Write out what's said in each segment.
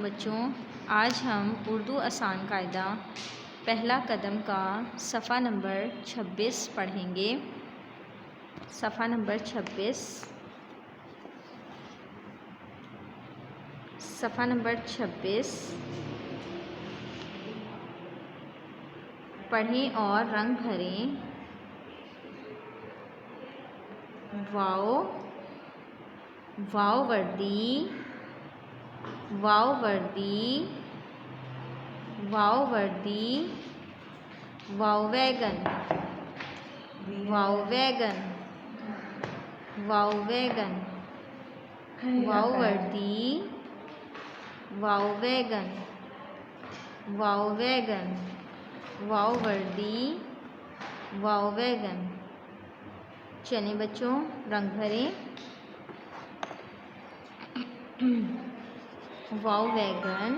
बच्चों, आज हम उर्दू आसान कायदा पहला कदम का सफ़ा नंबर 26 पढ़ेंगे। सफ़ा नंबर 26। सफ़ा नंबर 26 पढ़ें और रंग भरें। वाव, वाव वर्दी, वाव वर्दी, वाव वर्दी, वाव वैगन, वाव वैगन, वाव वैगन, वाव वर्दी, वाव वैगन, वाव वैगन, वाव वर्दी, वाव वैगन। चलिए बच्चों, रंग भरें। वाव वैगन,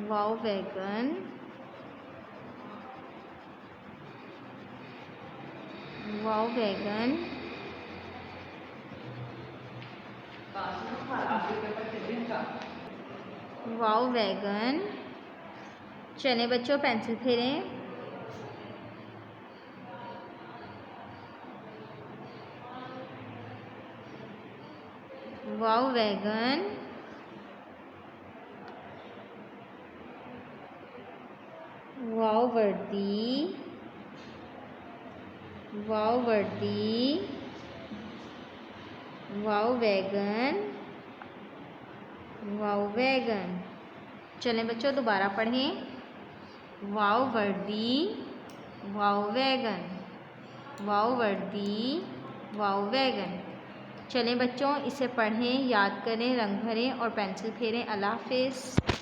वाव वैगन, वाव वैगन, वाव वैगन। चलिए बच्चों, पेंसिल फेरें। वाव वैगन, वाव वर्दी, वाव वर्दी, वाव वैगन, वाव वैगन। चलें बच्चों, दोबारा पढ़ें। वाव वर्दी, वाव वैगन, वाव वर्दी, वाव वैगन। चलें बच्चों, इसे पढ़ें, याद करें, रंग भरें और पेंसिल फेरें। अल्लाह हाफ़िज़।